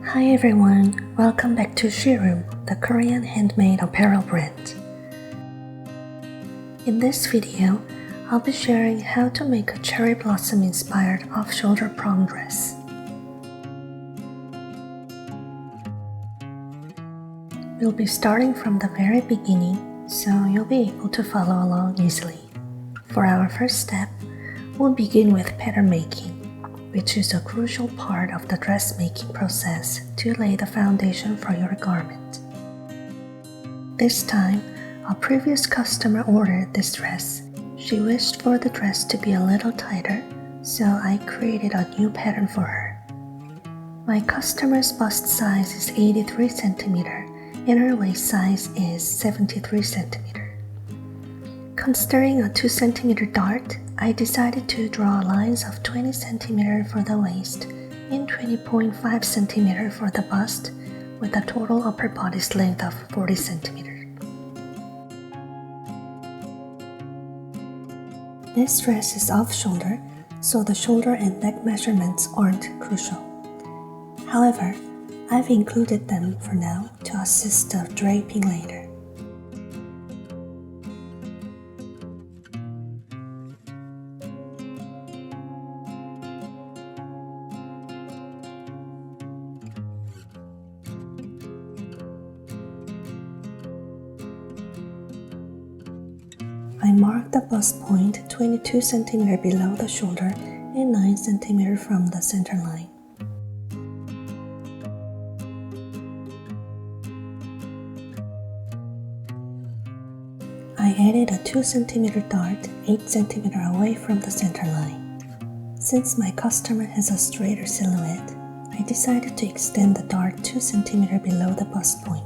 Hi everyone, welcome back to SheRoom, the Korean handmade apparel brand. In this video, I'll be sharing how to make a cherry blossom inspired off-shoulder prom dress. We'll be starting from the very beginning, so you'll be able to follow along easily. For our first step, we'll begin with pattern making, which is a crucial part of the dressmaking process to lay the foundation for your garment. This time, a previous customer ordered this dress. She wished for the dress to be a little tighter, so I created a new pattern for her. My customer's bust size is 83 cm and her waist size is 73 cm. Considering a 2 cm dart, I decided to draw lines of 20 cm for the waist and 20.5 cm for the bust, with a total upper bodice length of 40 cm. This dress is off-shoulder, so the shoulder and neck measurements aren't crucial. However, I've included them for now to assist the draping later. I marked the bust point 22 cm below the shoulder and 9 cm from the center line. I added a 2 cm dart 8 cm away from the center line. Since my customer has a straighter silhouette, I decided to extend the dart 2 cm below the bust point.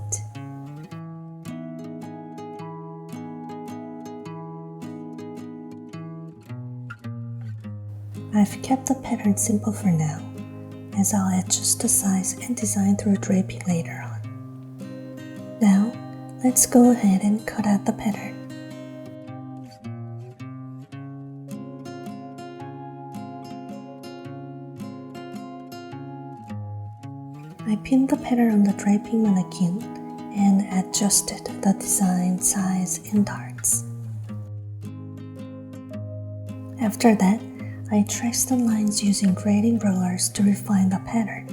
I've kept the pattern simple for now, as I'll adjust the size and design through draping later on. Now, let's go ahead and cut out the pattern. I pinned the pattern on the draping mannequin and adjusted the design size and darts. After that, I traced the lines using grading rulers to refine the pattern.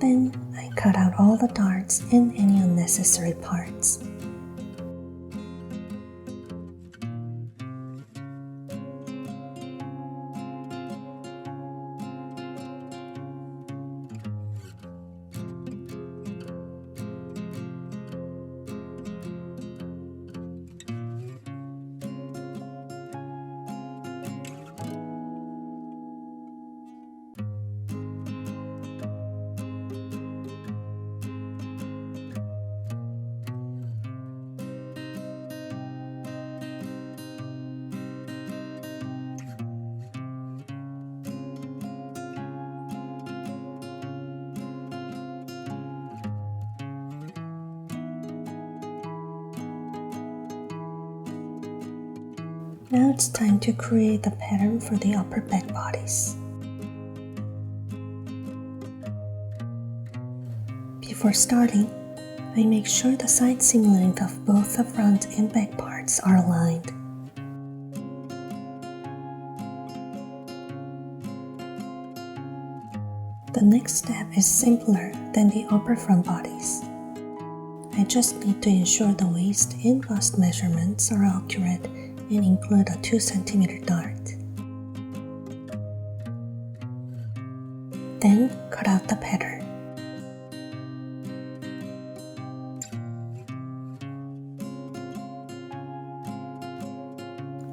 Then I cut out all the darts and any unnecessary parts. Now it's time to create the pattern for the upper back bodice. Before starting, I make sure the side seam length of both the front and back parts are aligned. The next step is simpler than the upper front bodice. I just need to ensure the waist and bust measurements are accurate and include a 2 cm dart. Then cut out the pattern.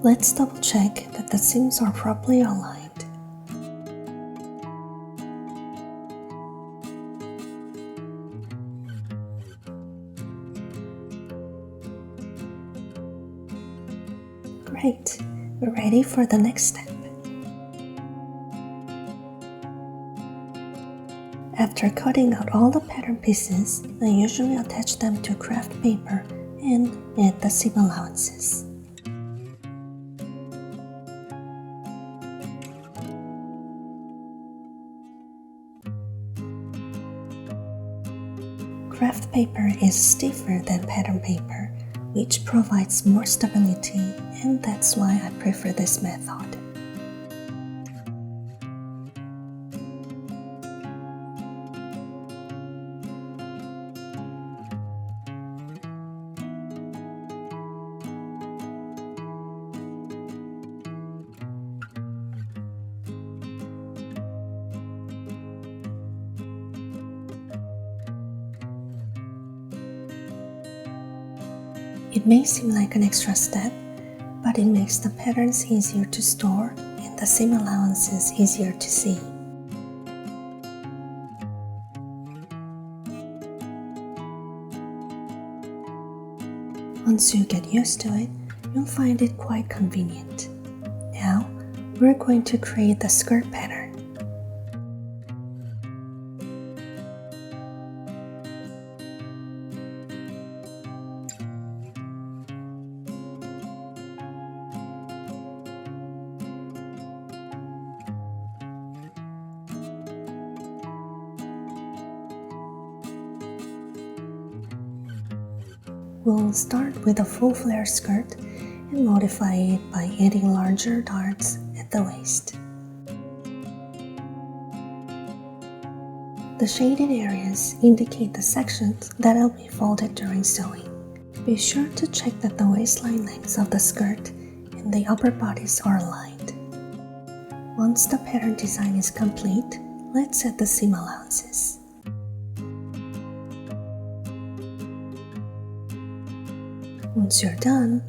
Let's double check that the seams are properly aligned. Great, we're ready for the next step. After cutting out all the pattern pieces, I usually attach them to craft paper and add the seam allowances. Craft paper is stiffer than pattern paper, which provides more stability, and that's why I prefer this method. It may seem like an extra step, but it makes the patterns easier to store and the seam allowances easier to see. Once you get used to it, you'll find it quite convenient. Now, we're going to create the skirt pattern. We'll start with a full flare skirt and modify it by adding larger darts at the waist. The shaded areas indicate the sections that will be folded during sewing. Be sure to check that the waistline lengths of the skirt and the upper bodice are aligned. Once the pattern design is complete, let's add the seam allowances. Once you're done,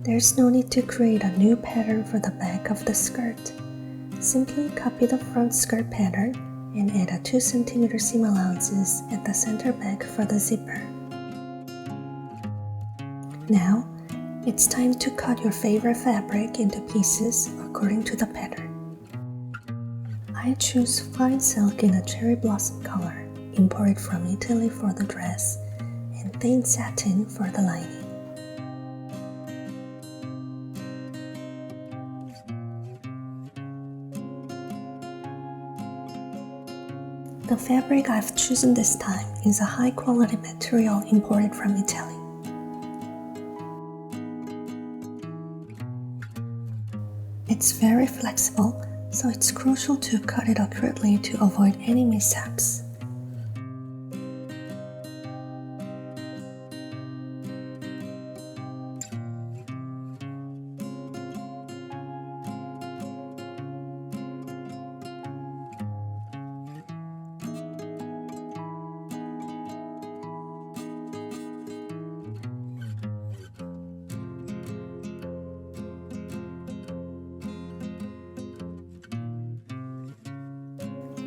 there's no need to create a new pattern for the back of the skirt. Simply copy the front skirt pattern and add a 2 cm seam allowances at the center back for the zipper. Now, it's time to cut your favorite fabric into pieces according to the pattern. I choose fine silk in a cherry blossom color, imported from Italy for the dress, and thin satin for the lining. The fabric I've chosen this time is a high-quality material imported from Italy. It's very flexible, so it's crucial to cut it accurately to avoid any mishaps.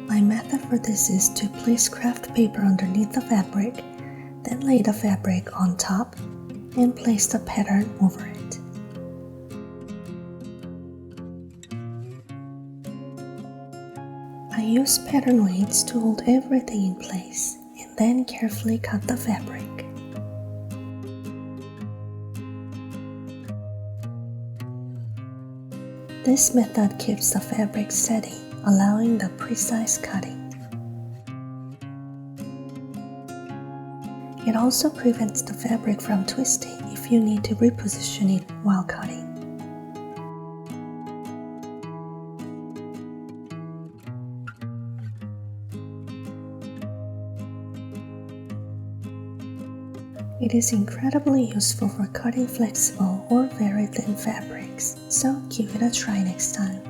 My method for this is to place craft paper underneath the fabric, then lay the fabric on top, and place the pattern over it. I use pattern weights to hold everything in place, and then carefully cut the fabric. This method keeps the fabric steady, allowing the precise cutting. It also prevents the fabric from twisting if you need to reposition it while cutting. It is incredibly useful for cutting flexible or very thin fabrics, so give it a try next time.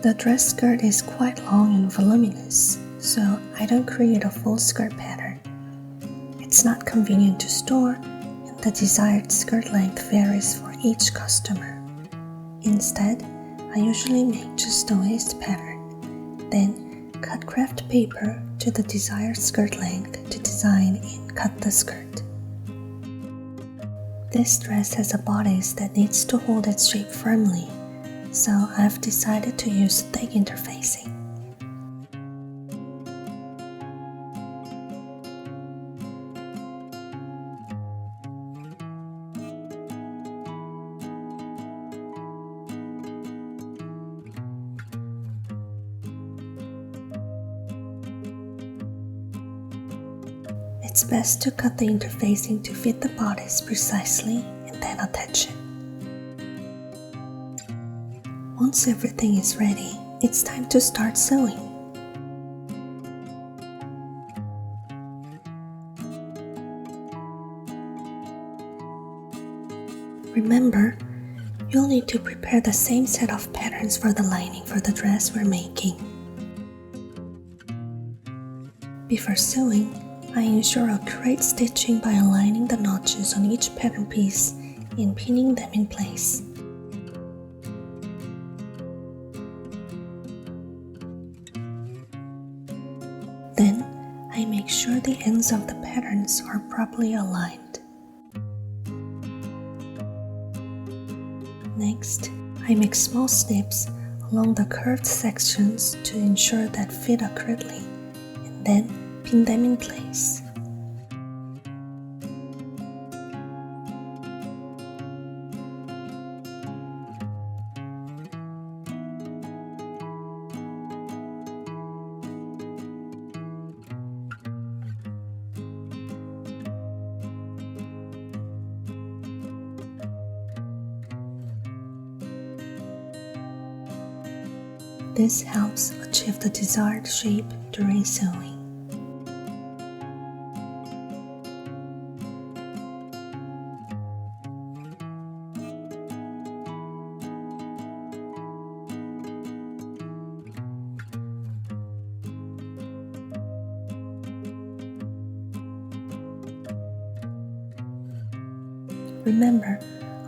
The dress skirt is quite long and voluminous, so I don't create a full skirt pattern. It's not convenient to store, and the desired skirt length varies for each customer. Instead, I usually make just the waist pattern, then cut craft paper to the desired skirt length to design and cut the skirt. This dress has a bodice that needs to hold its shape firmly, so I've decided to use thick interfacing. It's best to cut the interfacing to fit the bodice precisely and then attach it. Once everything is ready, it's time to start sewing. Remember, you'll need to prepare the same set of patterns for the lining for the dress we're making. Before sewing, I ensure accurate stitching by aligning the notches on each pattern piece and pinning them in place. Then, I make sure the ends of the patterns are properly aligned. Next, I make small snips along the curved sections to ensure that fit accurately, and then pin them in place. This helps achieve the desired shape during sewing. Remember,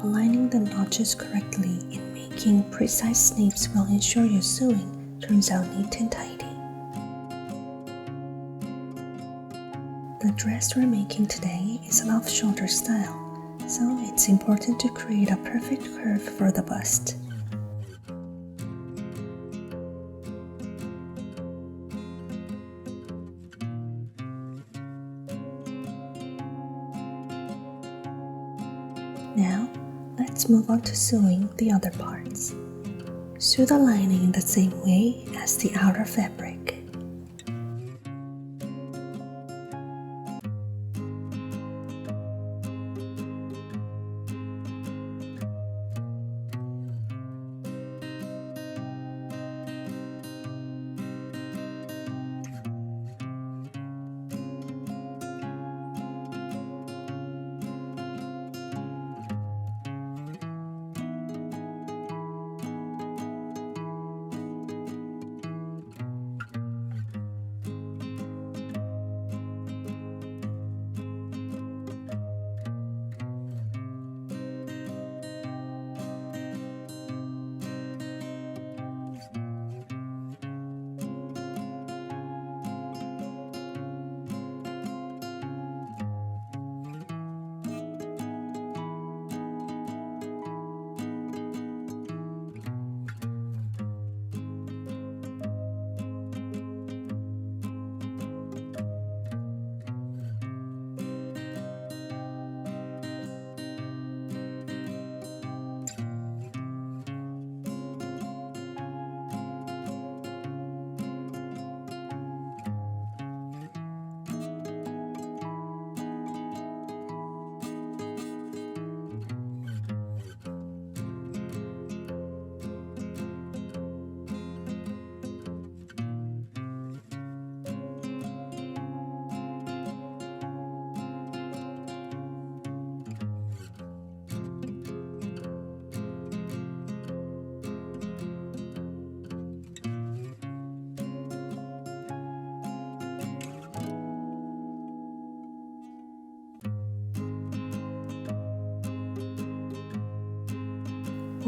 aligning the notches correctly and making precise snips will ensure your sewing turns out neat and tidy. The dress we're making today is an off-shoulder style, so it's important to create a perfect curve for the bust. Now, let's move on to sewing the other parts. Sew the lining in the same way as the outer fabric.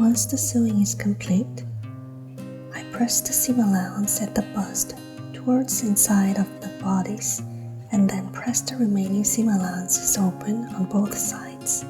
Once the sewing is complete, I press the seam allowance at the bust towards inside of the bodice and then press the remaining seam allowances open on both sides.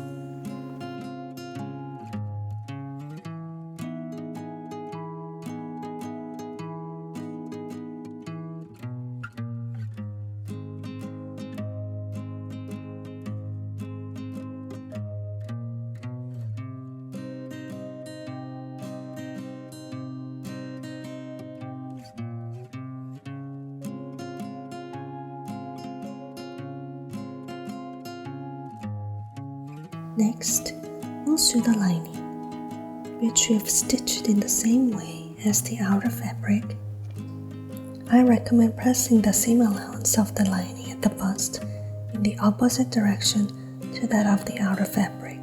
Next, we'll sew the lining, which we have stitched in the same way as the outer fabric. I recommend pressing the seam allowance of the lining at the bust in the opposite direction to that of the outer fabric.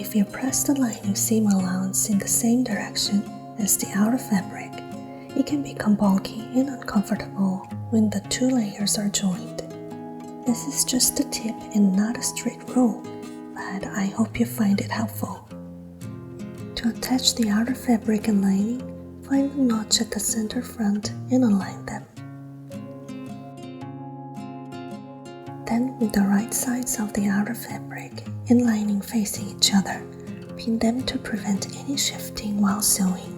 If you press the lining seam allowance in the same direction as the outer fabric, it can become bulky and uncomfortable when the two layers are joined. This is just a tip and not a strict rule, but I hope you find it helpful. To attach the outer fabric and lining, find the notch at the center front and align them. Then, with the right sides of the outer fabric and lining facing each other, pin them to prevent any shifting while sewing.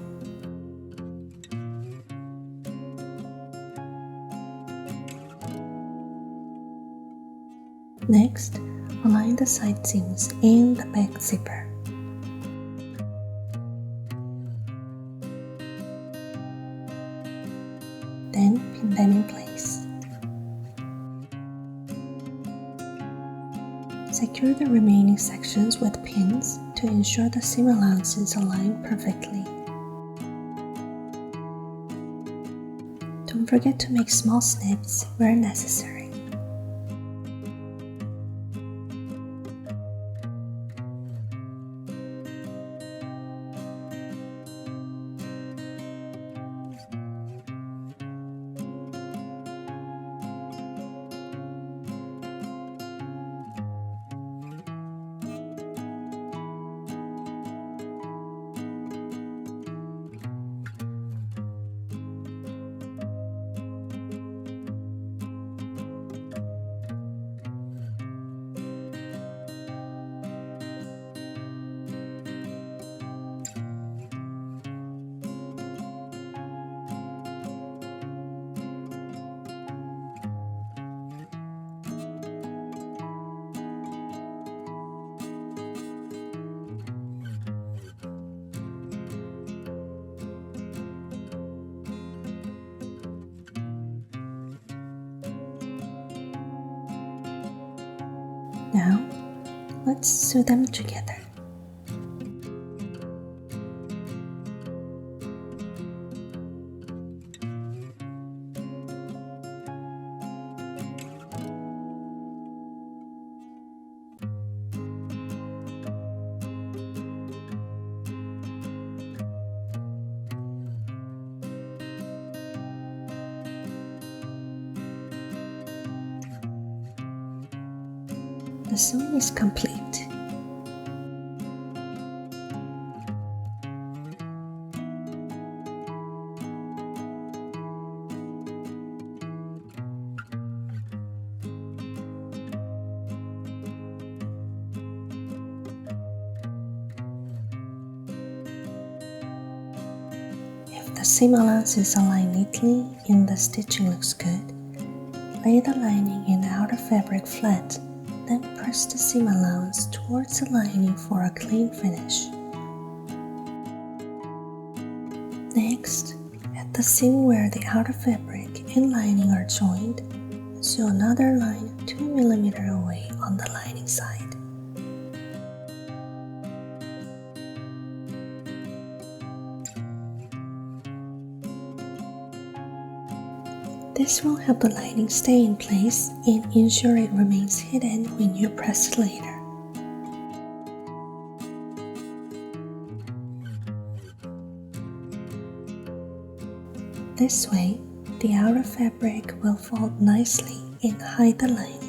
Next, align the side seams and the back zipper. Then pin them in place. Secure the remaining sections with pins to ensure the seam allowances align perfectly. Don't forget to make small snips where necessary. Now, let's sew them together. The sewing is complete. If the seam allowances align neatly and the stitching looks good, lay the lining and outer fabric flat. Then press the seam allowance towards the lining for a clean finish. Next, at the seam where the outer fabric and lining are joined, sew another line 2 mm away on the lining side. This will help the lining stay in place and ensure it remains hidden when you press it later. This way, the outer fabric will fold nicely and hide the lining.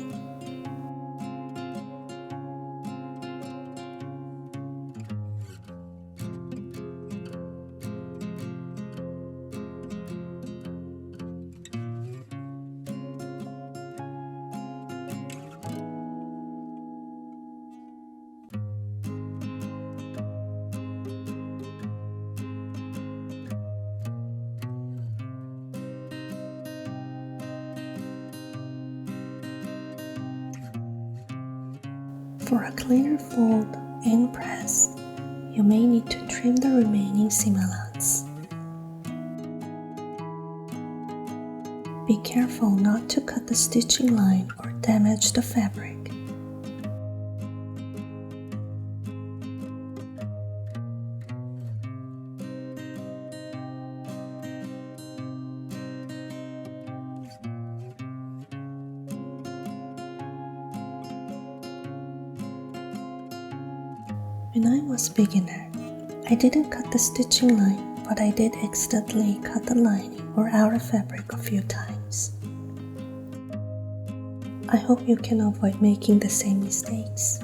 For a cleaner fold and press, you may need to trim the remaining seam allowance. Be careful not to cut the stitching line or damage the fabric. When I was beginner, I didn't cut the stitching line, but I did accidentally cut the lining or outer fabric a few times. I hope you can avoid making the same mistakes.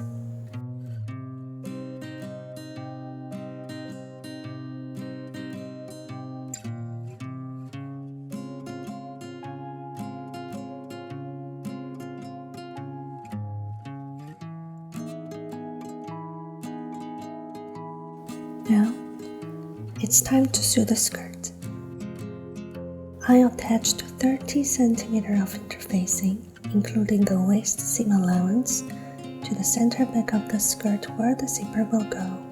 Now, it's time to sew the skirt. I attached 30 cm of interfacing, including the waist seam allowance, to the center back of the skirt where the zipper will go.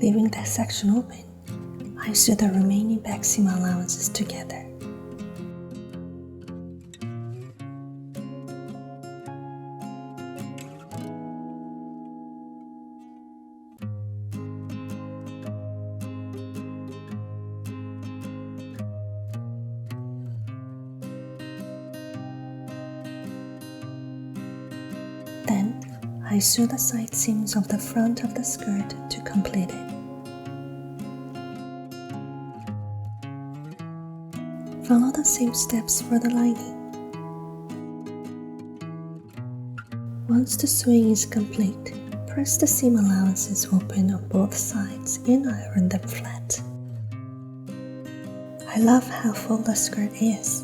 Leaving that section open, I sew the remaining back seam allowances together. Then, I sew the side seams of the front of the skirt to complete it. Follow the same steps for the lining. Once the sewing is complete, press the seam allowances open on both sides and iron them flat. I love how full the skirt is.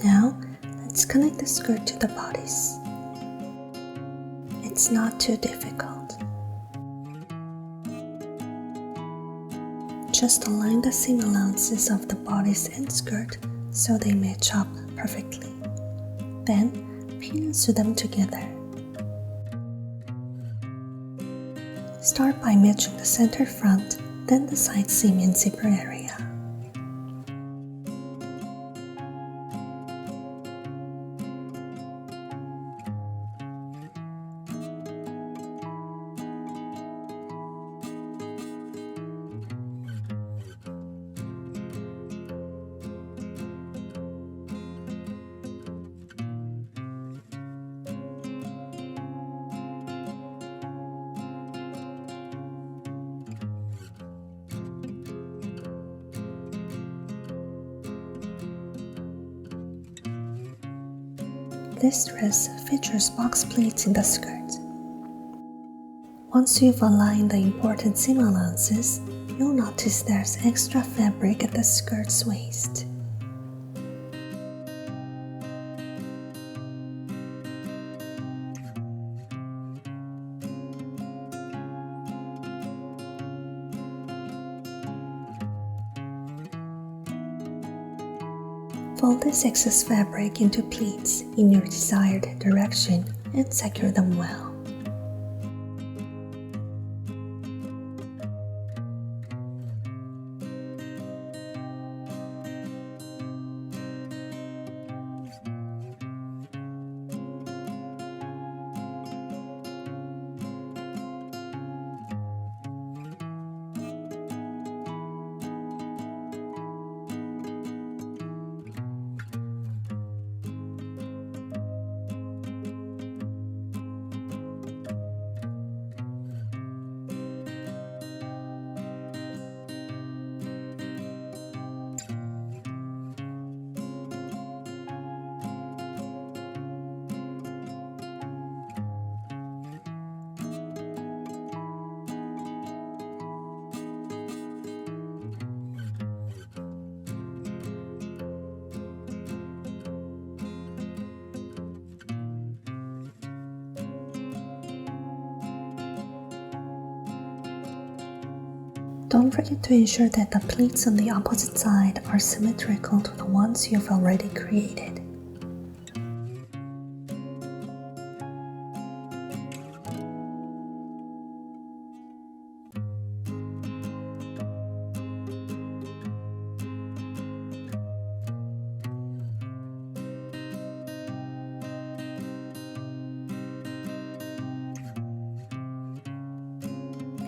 Now, let's connect the skirt to the bodice. It's not too difficult. Just align the seam allowances of the bodice and skirt so they match up perfectly. Then, pin and sew them together. Start by matching the center front, then the side seam and zipper area. This dress features box pleats in the skirt. Once you've aligned the important seam allowances, you'll notice there's extra fabric at the skirt's waist. Fold this excess fabric into pleats in your desired direction and secure them well. Don't forget to ensure that the pleats on the opposite side are symmetrical to the ones you've already created.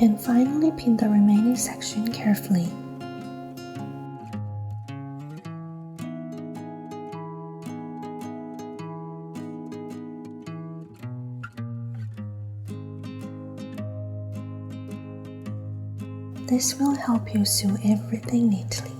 And finally pin the remaining section carefully. This will help you sew everything neatly.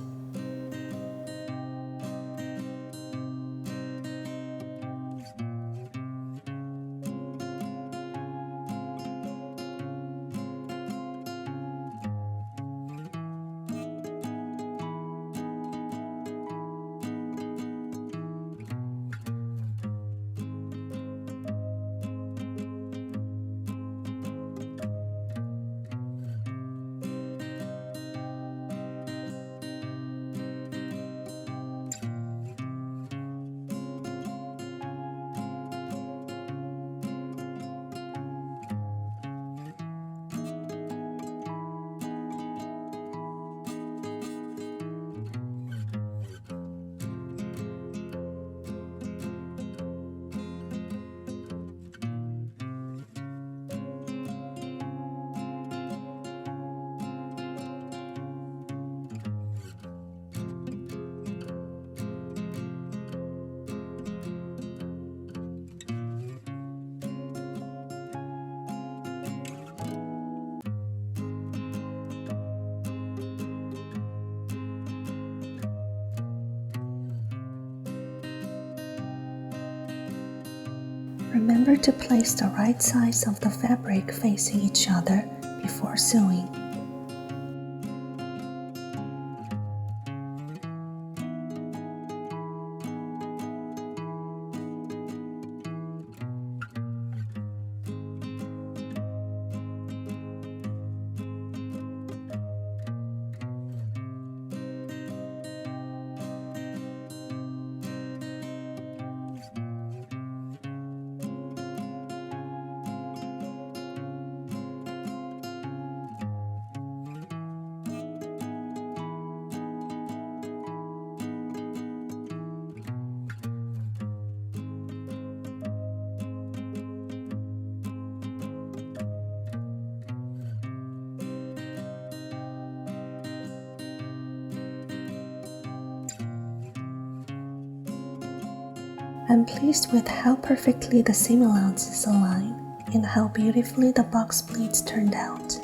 Remember to place the right sides of the fabric facing each other before sewing. I'm pleased with how perfectly the seam allowances align and how beautifully the box pleats turned out.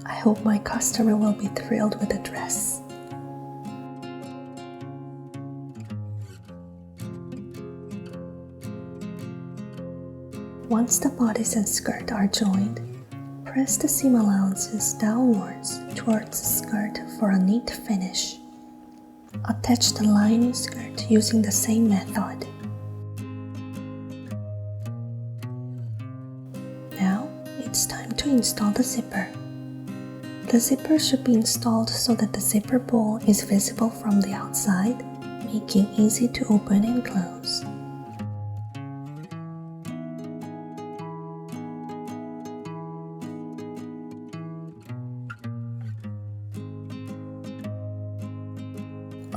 I hope my customer will be thrilled with the dress. Once the bodice and skirt are joined, press the seam allowances downwards towards the skirt for a neat finish. Attach the lining skirt using the same method. Now it's time to install the zipper. The zipper should be installed so that the zipper bowl is visible from the outside, making it easy to open and close.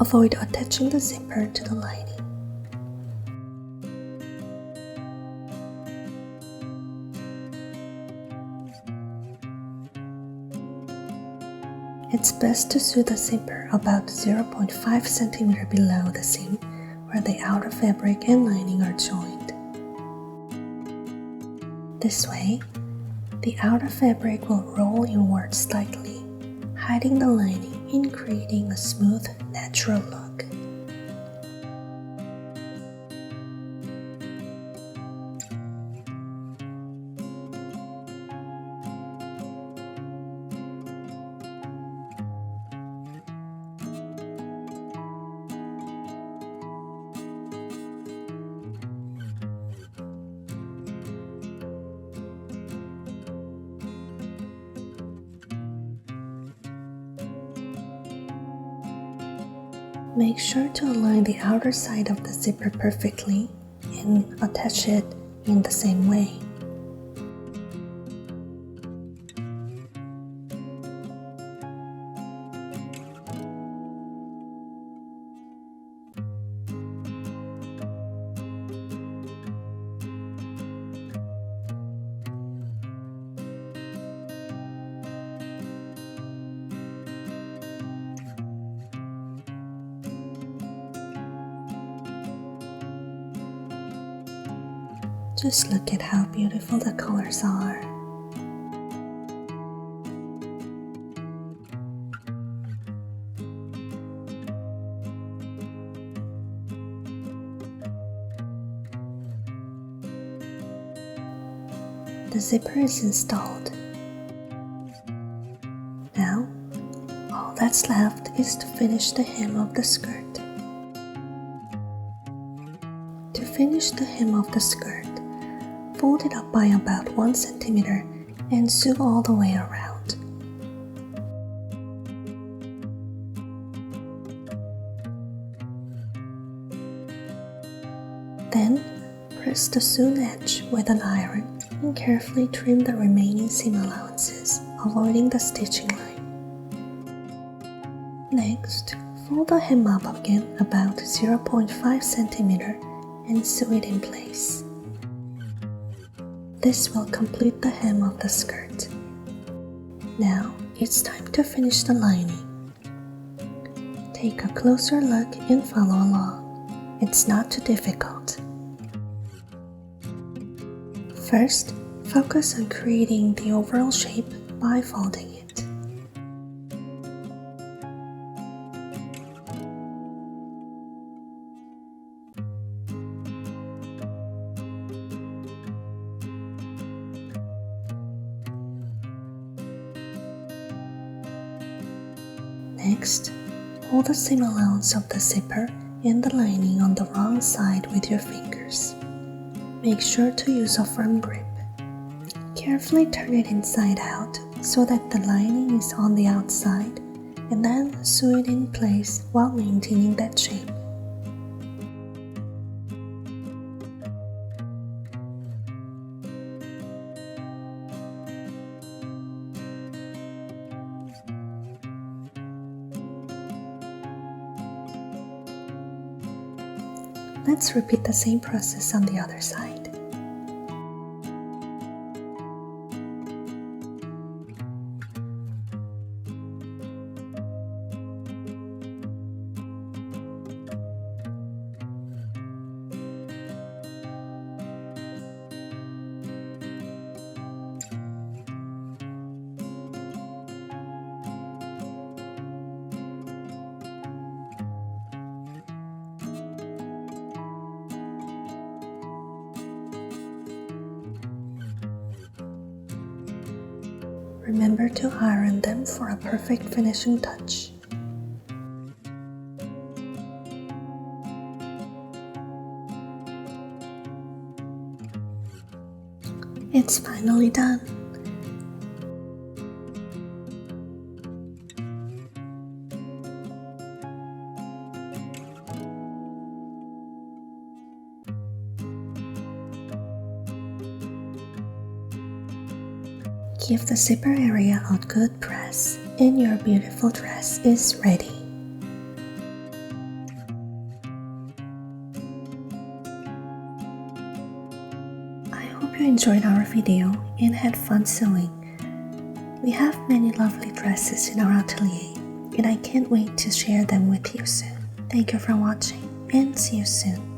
Avoid attaching the zipper to the lining. It's best to sew the zipper about 0.5 cm below the seam where the outer fabric and lining are joined. This way, the outer fabric will roll inward slightly, hiding the lining and creating a smooth, natural look. Make sure to align the outer side of the zipper perfectly and attach it in the same way. Just look at how beautiful the colors are. The zipper is installed. Now, all that's left is to finish the hem of the skirt. To finish the hem of the skirt, fold it up by about 1 centimeter and sew all the way around. Then, press the sewn edge with an iron and carefully trim the remaining seam allowances, avoiding the stitching line. Next, fold the hem up again about 0.5 cm and sew it in place. This will complete the hem of the skirt. Now, it's time to finish the lining. Take a closer look and follow along. It's not too difficult. First, focus on creating the overall shape by folding it. Next, hold the seam allowance of the zipper and the lining on the wrong side with your fingers. Make sure to use a firm grip. Carefully turn it inside out so that the lining is on the outside, and then sew it in place while maintaining that shape. Let's repeat the same process on the other side. Remember to iron them for a perfect finishing touch. It's finally done. Give the zipper area a good press, and your beautiful dress is ready. I hope you enjoyed our video and had fun sewing. We have many lovely dresses in our atelier, and I can't wait to share them with you soon. Thank you for watching, and see you soon.